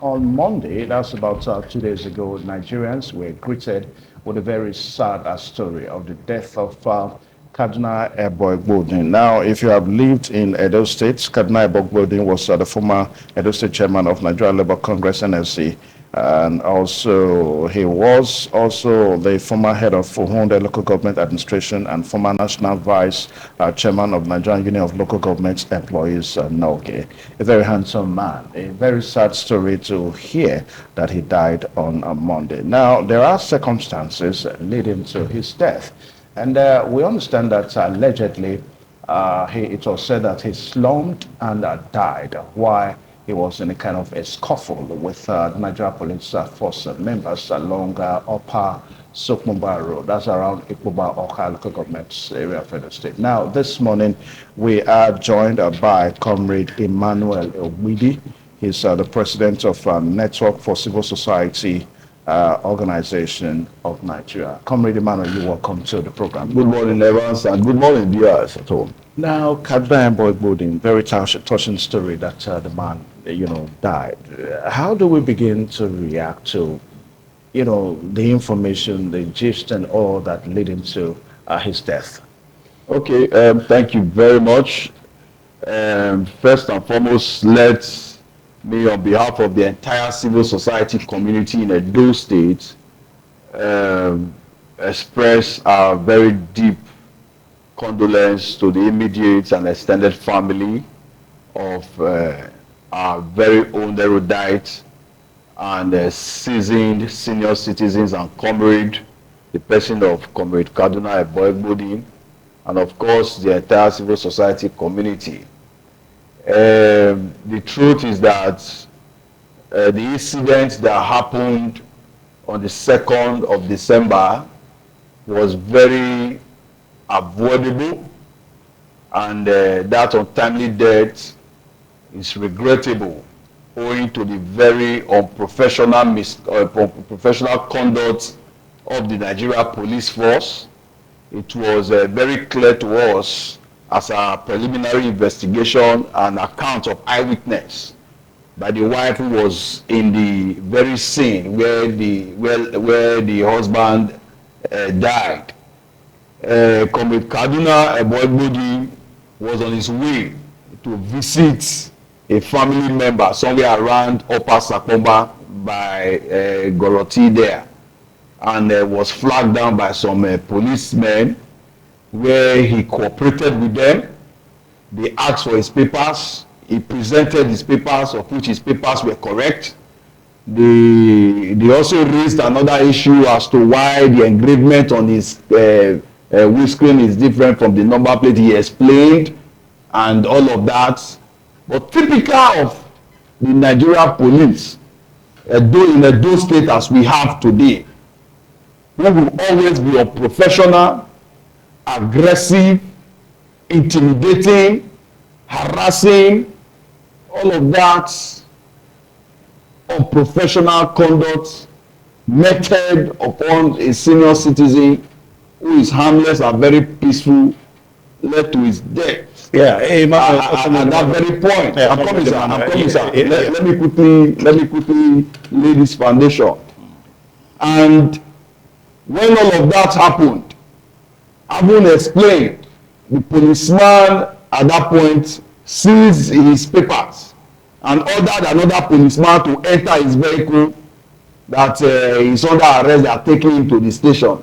On Monday, that's about 2 days ago, Nigerians were greeted with a very sad story of the death of Kaduna Eboigbodin. Now, if you have lived in Edo State, Kaduna Eboigbodin was the former Edo State chairman of Nigeria Labour Congress (NLC), and also he was also the former head of Fuhunde Local Government Administration and former national vice chairman of Nigerian Union of Local Government Employees (NULGE). A very handsome man. A very sad story to hear that he died on Monday. Now, there are circumstances leading to his death. And we understand that allegedly it was said that he slumped and died while he was in a kind of a scuffle with the Nigeria Police Force members along Upper Sokmumba Road. That's around Ikuba Oka local government area of the state. Now, this morning we are joined by Comrade Emmanuel Owidi. He's the president of Network for Civil Society Organization of Nigeria. Comrade Emmanuel, you're welcome to the program. Good morning, Evans, and good morning, viewers at home. Now, Kaduna Eboigbodin, very touching story that the man, died. How do we begin to react to, the information, the gist, and all that leading to his death? Okay, thank you very much. First and foremost, let me, on behalf of the entire civil society community in Edo State, express our very deep condolence to the immediate and extended family of our very own erudite and seasoned senior citizens and comrade, the person of Comrade Kaduna Eboigbodin, and of course the entire civil society community. The truth is that the incident that happened on the 2nd of December was very avoidable, and that untimely death is regrettable owing to the very unprofessional conduct of the Nigeria Police Force. It was very clear to us as a preliminary investigation and account of eyewitness by the wife who was in the very scene where the husband died. Comrade Kaduna Eboigbodin was on his way to visit a family member somewhere around Upper Sakomba by Goroti there, and was flagged down by some policemen, where he cooperated with them. They asked for his papers. He presented his papers, of which his papers were correct. They also raised another issue as to why the engravement on his windscreen is different from the number plate. He explained and all of that. But typical of the Nigeria police, in Edo State as we have today, we will always be unprofessional, aggressive, intimidating, harassing, all of that unprofessional conduct meted upon a senior citizen who is harmless and very peaceful led to his death. Yeah, at that very point. Yeah, I'm coming, sir. Let me quickly lay this foundation. And when all of that happened, having explained, the policeman at that point seized his papers and ordered another policeman to enter his vehicle that is under arrest. They are taking him to the station.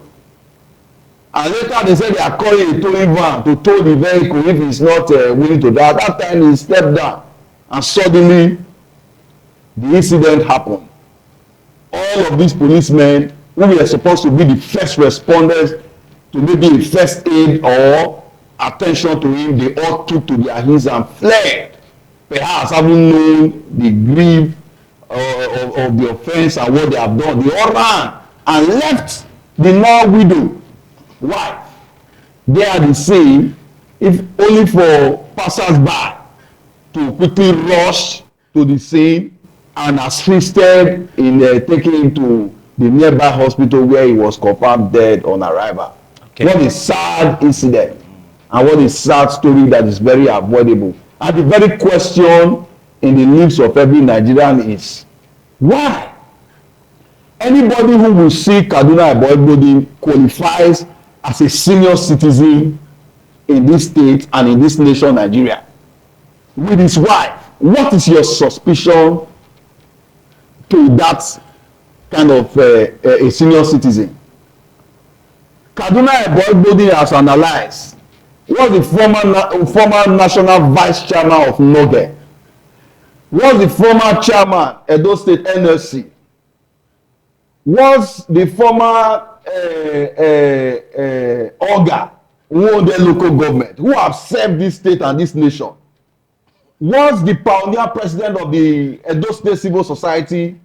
And later they said they are calling a towing van to tow the vehicle if he's not willing to drive. At that time he stepped down, and suddenly the incident happened. All of these policemen who were supposed to be the first responders to maybe a first aid or attention to him, they all took to their heels and fled, perhaps having known the grief of the offense and what they have done. They all ran and left the now widow wife there at the scene, if only for passers-by to quickly rush to the scene and assisted in taking him to the nearby hospital where he was confirmed dead on arrival. Okay. What a sad incident, and what a sad story that is very avoidable. And the very question in the lips of every Nigerian is, Why? Anybody who will see Kaduna Eboigbodin qualifies as a senior citizen in this state and in this nation, Nigeria, with his wife. What is your suspicion to that kind of a senior citizen? Kaduna Eboigbodin has analyzed, was the former national vice chairman of NULGE, was the former chairman Edo State NLC, was the former Oga who owned the local government, who have served this state and this nation, was the pioneer president of the Edo State Civil Society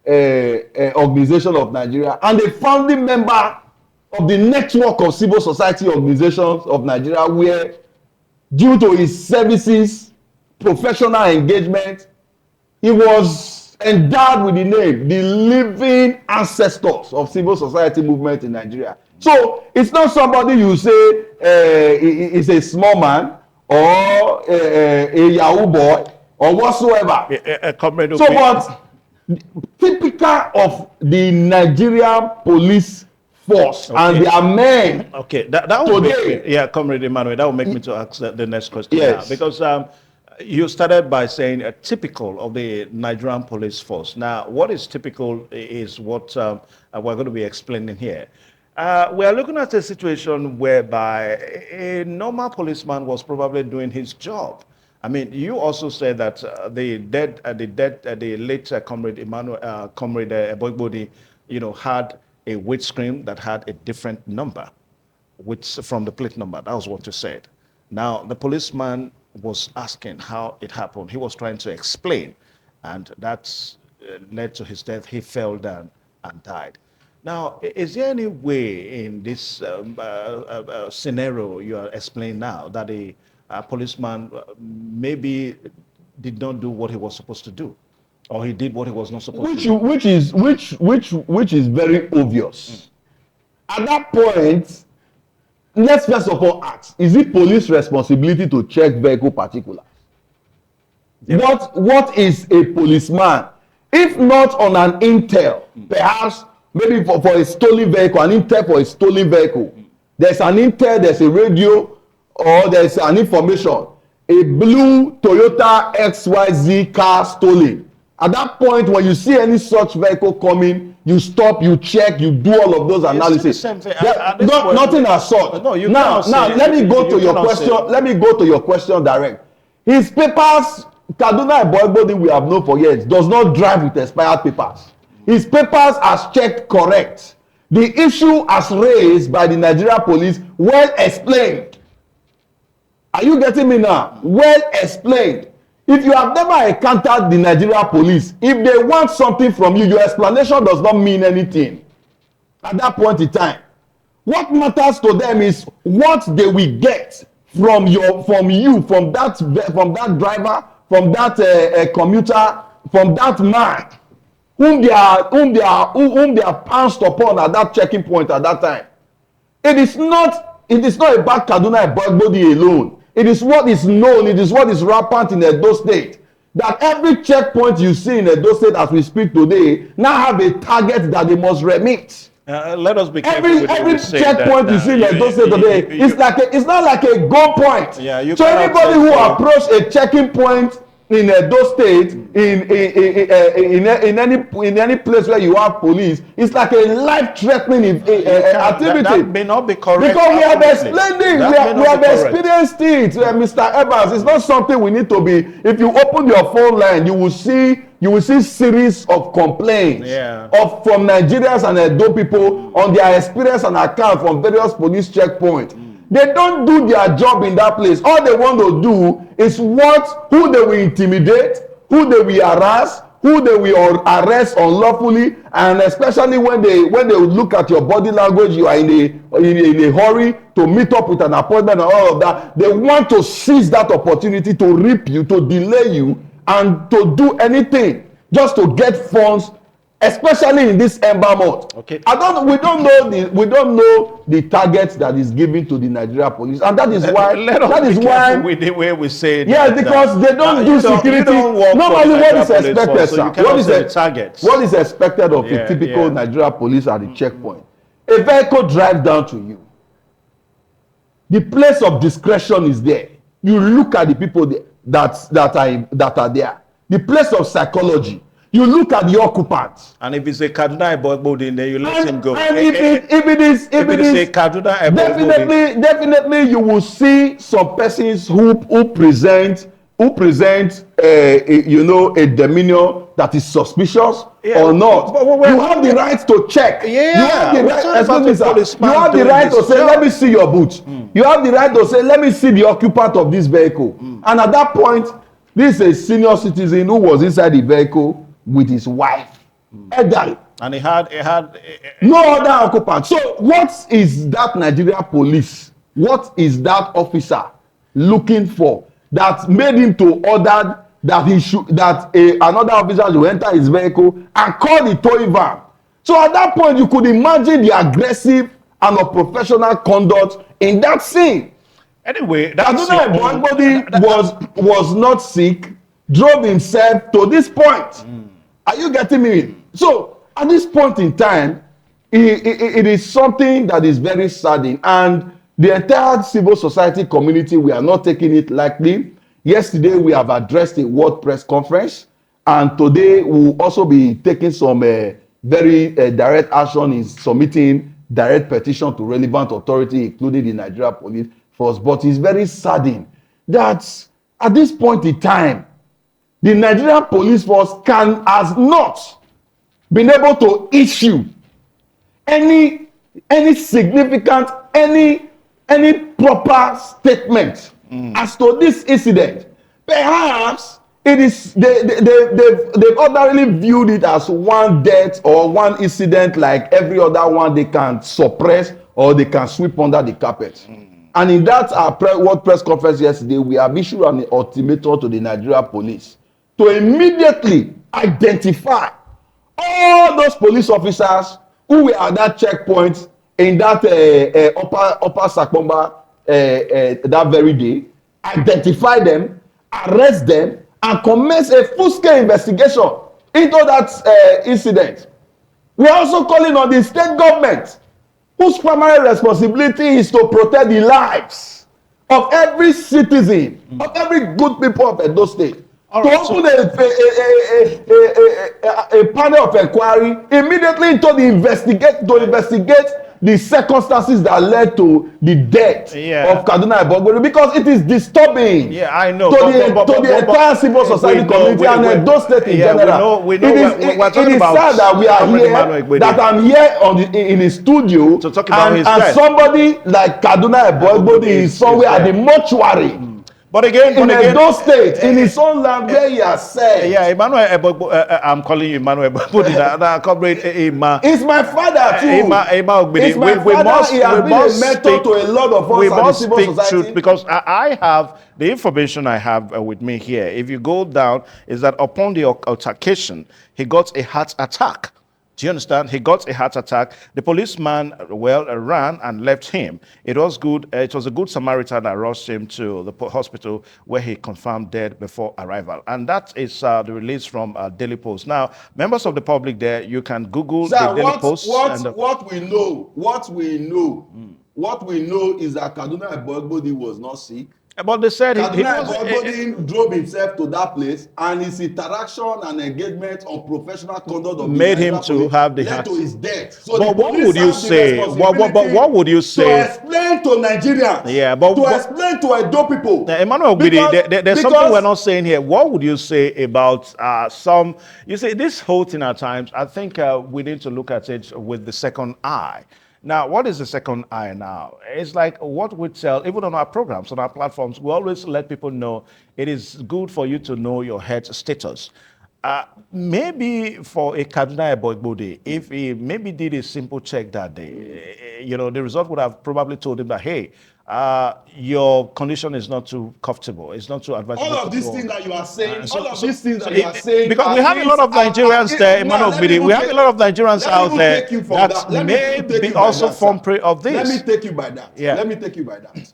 Organization of Nigeria, and a founding member of the network of civil society organizations of Nigeria, where, due to his services, professional engagement, he was endowed with the name, the living ancestors of civil society movement in Nigeria. So it's not somebody you say is a small man or a Yahoo boy or whatsoever. So, but typical of the Nigerian police force, okay, and their men. Okay, that will make me, Comrade Emmanuel, that will make me to ask the next question. Yes. Now, because you started by saying typical of the Nigerian police force. Now, what is typical is what we're going to be explaining here. We are looking at a situation whereby a normal policeman was probably doing his job. I mean, you also said that the late Comrade Emmanuel, Comrade Eboigbodin, had a windscreen that had a different number, from the plate number. That was what you said. Now, the policeman was asking how it happened. He was trying to explain, and that led to his death. He fell down and died. Now, is there any way in this scenario you are explaining now that a policeman maybe did not do what he was supposed to do, or he did what he was not supposed to do? Which is very obvious. At that point, let's first of all ask: is it police responsibility to check vehicle particulars? Yeah. What is a policeman, if not on an intel, perhaps maybe for a stolen vehicle, an intel for a stolen vehicle? There's an intel, there's a radio, or there's an information, a blue Toyota XYZ car stolen. At that point, when you see any such vehicle coming, you stop, you check, you do all of those analysis. Nothing as such. No, now let me go to your question. Let me go to your question direct. His papers, Kaduna Eboigbodin, we have known for years, does not drive with expired papers. His papers are checked correct. The issue as raised by the Nigeria police, well explained. Are you getting me now? Well explained. If you have never encountered the Nigeria police, if they want something from you, your explanation does not mean anything at that point in time. What matters to them is what they will get from you, from that driver, from that commuter, from that man whom they are pounced upon at that checking point at that time. It is not about Kaduna Eboigbodin alone. It is what is known, it is what is rampant in Edo State, that every checkpoint you see in Edo State as we speak today now have a target that they must remit. Let us be careful. Every checkpoint you see in Edo State today, it's not like a goal point. Yeah, so anybody who approach a checking point in Edo State, in any place where you have police, it's like a life-threatening activity. That may not be correct. Because we have explained it, we have experienced it, Mr. Evans. It's not something we need to be. If you open your phone line, you will see series of complaints from Nigerians and Edo people on their experience and account from various police checkpoints. They don't do their job in that place. All they want to do is who they will intimidate, who they will harass, who they will arrest unlawfully, and especially when they look at your body language, you are in a hurry to meet up with an appointment and all of that. They want to seize that opportunity to rip you, to delay you, and to do anything just to get funds especially in this ember month. Okay. We don't know the target that is given to the Nigeria police, and that is why with the way we say yes, because they don't do security. You don't work Normally, what is police expected, force, so sir? you cannot say the targets. What is expected of a typical Nigeria police at the checkpoint? A vehicle drives down to you. The place of discretion is there. You look at the people that are there. The place of psychology. You look at the occupants. And if it's a Kaduna Eboigbodin, then you let him go. And if it is a Kaduna Eboigbodin, definitely you will see some persons who present a demeanor that is suspicious or not. You have the right to check. You have the right to say, let me see your boot. You have the right to say, let me see the occupant of this vehicle. And at that point, this is a senior citizen who was inside the vehicle with his wife. Elderly. And he had no other occupant. So what is that Nigeria police? What is that officer looking for that made him to order that another officer should enter his vehicle and call the towing van? So at that point, you could imagine the aggressive and unprofessional conduct in that scene. Anyway, Kaduna Eboigbodin was not sick, drove himself to this point. Are you getting me? So at this point in time, it is something that is very saddening, and the entire civil society community, we are not taking it lightly. Yesterday, we have addressed a World Press Conference, and today we will also be taking some very direct action in submitting direct petition to relevant authority, including the Nigeria Police Force. But it's very saddening that at this point in time, the Nigerian Police Force has not been able to issue any significant, any proper statement as to this incident. Perhaps it is they've ordinarily viewed it as one death or one incident like every other one they can suppress or they can sweep under the carpet. And in that World Press Conference yesterday, we have issued an ultimatum to the Nigeria Police to immediately identify all those police officers who were at that checkpoint in that upper Sakomba that very day, identify them, arrest them, and commence a full-scale investigation into that incident. We are also calling on the state government, whose primary responsibility is to protect the lives of every citizen, of every good people of Edo State, to open a panel of inquiry immediately to investigate the circumstances that led to the death of Kaduna Eboigbodin, because it is disturbing to the entire civil society community and Edo State in general. It is sad that we are here, that I'm here in the studio to talk about his death. Somebody like Kaduna Eboigbodin is somewhere at the mortuary. But again, in Edo State, in his own land where he has said. Yeah, Emmanuel Eboigbodin, I'm calling you Emmanuel Eboigbodin. That comrade Emma. It's my father too. Emma Ogbede. It's my father. He has been a mentor to a lot of us at the civil society. Truth, because I have the information I have with me here. If you go down, is that upon the altercation, he got a heart attack. Do you understand? He got a heart attack. The policeman, ran and left him. It was good. It was a good Samaritan that rushed him to the hospital where he confirmed dead before arrival. And that is the release from Daily Post. Now, members of the public there, you can Google the Daily Post. What we know is that Kaduna Eboigbodin was not sick. But they said Kaduna Eboigbodin drove himself to that place, and his interaction and engagement on professional conduct of made him to have the led to his death. So but what would you say? What would you say? To explain to Nigerians. Yeah, but to explain to Edo people. Emmanuel Ogbede, there's something we're not saying here. What would you say about some? You see, this whole thing at times, I think we need to look at it with the second eye. Now, what is the second eye now? It's like what we tell, even on our programs, on our platforms, we always let people know it is good for you to know your health status. Maybe for a Kaduna Eboigbodin, if he maybe did a simple check that day, the result would have probably told him that, hey, your condition is not too comfortable. It's not too advisable. All of these things that you are saying, because we have a lot of Nigerians there, Emmanuel Ogbidi, we have a lot of Nigerians out there that may be also form prey of this. Let me take you by that. Yeah. Let me take you by that.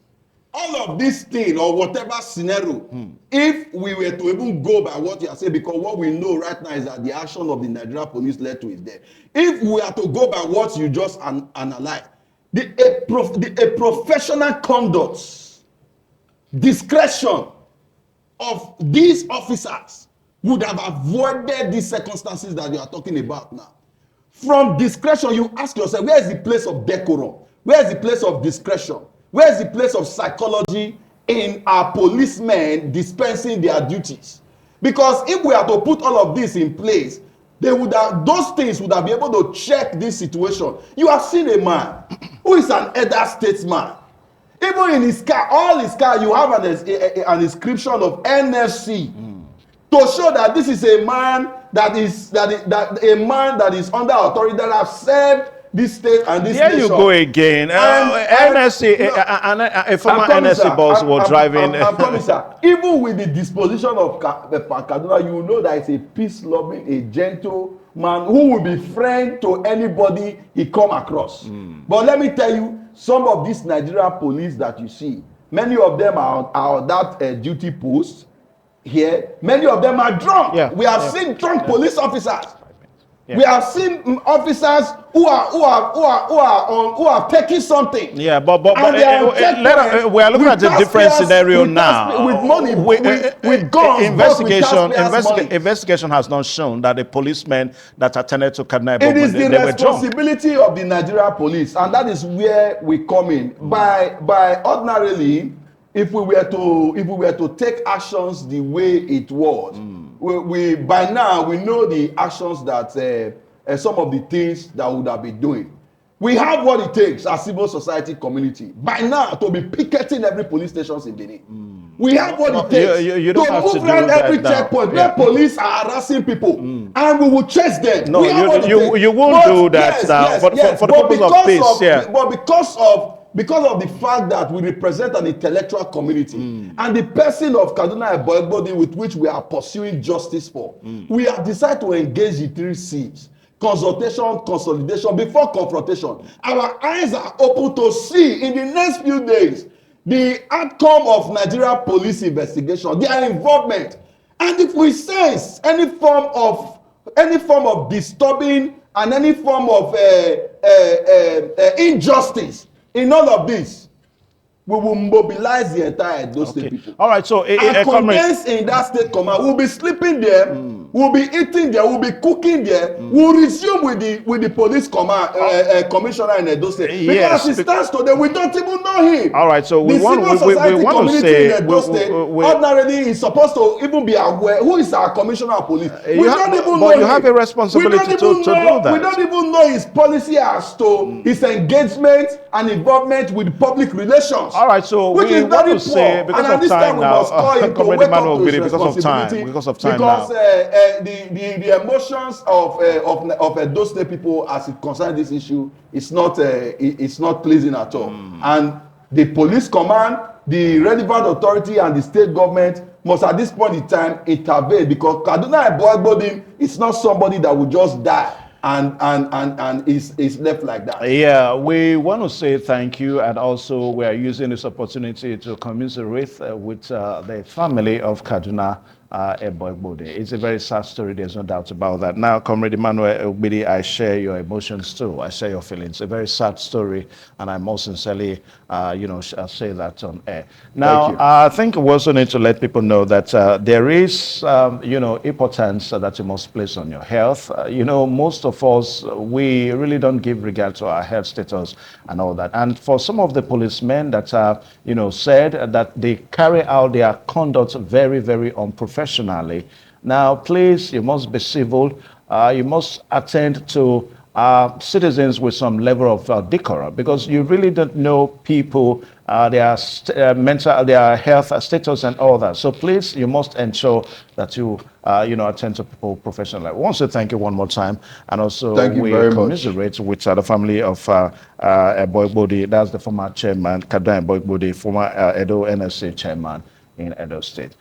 All of this thing or whatever scenario, if we were to even go by what you are saying, because what we know right now is that the action of the Nigeria police led to is there. If we are to go by what you just analyze, a professional conduct, discretion of these officers would have avoided these circumstances that you are talking about now. From discretion, you ask yourself, where is the place of decorum? Where is the place of discretion? Where is the place of psychology in our policemen dispensing their duties? Because if we are to put all of this in place, those things would have been able to check this situation. You have seen a man who is an elder statesman. Even in his car, all his car, you have an inscription of NFC to show that this is a man that is under authority, that has served this state and this nation. There you go again. NSC, a former NSC boss was driving. I'm coming, sir. Even with the disposition of Kaduna, you know that it's a peace-loving, a gentle man who will be friend to anybody he come across. But let me tell you, some of these Nigeria police that you see, many of them are on that duty post here. Many of them are drunk. Yeah. We have seen drunk police officers. Yeah. We have seen officers who are taking something. Yeah, but we are looking at a different scenario now. With money, with guns. Investigation has not shown that the policemen that attended to Kaduna Eboigbodin, it is the responsibility of the Nigeria police, and that is where we come in. By ordinarily, if we were to take actions the way it was, we by now we know the actions that some of the things that would have been doing. We have what it takes as civil society community by now to be picketing every police station in Benin. We have what it takes you don't have move to do around every now. checkpoint where police are harassing people, and we will chase them. No, you won't do that now. For the purpose of peace, but because of the fact that we represent an intellectual community and the person of Kaduna Eboigbodin with which we are pursuing justice for, we have decided to engage the 3 C's. Consultation, consolidation, before confrontation. Our eyes are open to see in the next few days the outcome of Nigeria police investigation, their involvement. And if we sense any form of disturbing and any form of injustice in all of this, we will mobilize the entire Edo State people. All right, so condensed in that state command, we'll be sleeping there, we'll be eating there, we'll be cooking there, we'll resume with the police command commissioner in Edo State. Because as it stands today, we don't even know him. All right, so we want to say ordinarily is supposed to even be aware who is our commissioner of police. We don't even know. But you have a responsibility to do that. We don't even know his policy as to his engagement and involvement with public relations. All right, so we want to say, because of time now, because of time now. The emotions of those state people as it concerns this issue is not pleasing at all. And the police command, the relevant authority, and the state government must at this point in time intervene, because Kaduna Eboigbodin is not somebody that will just die and is left like that. Yeah, we want to say thank you, and also we are using this opportunity to commiserate with the family of Kaduna Eboigbodin. It's a very sad story, there's no doubt about that. Now, Comrade Emmanuel Ogbidi, I share your emotions too. I share your feelings. A very sad story, and I most sincerely, say that on air. Now, I think we also need to let people know that there is, importance that you must place on your health. Most of us, we really don't give regard to our health status and all that. And for some of the policemen that are, said that they carry out their conduct very, very unprofessionally. Now, please, you must be civil. You must attend to citizens with some level of decorum, because you really don't know people, their mental, their health status and all that. So please, you must ensure that you, attend to people professionally. I want to thank you one more time, and also Thank you we very much. commiserate with the family of Eboigbodin. That's the former chairman, Kaduna Eboigbodin, former Edo NSC chairman in Edo State.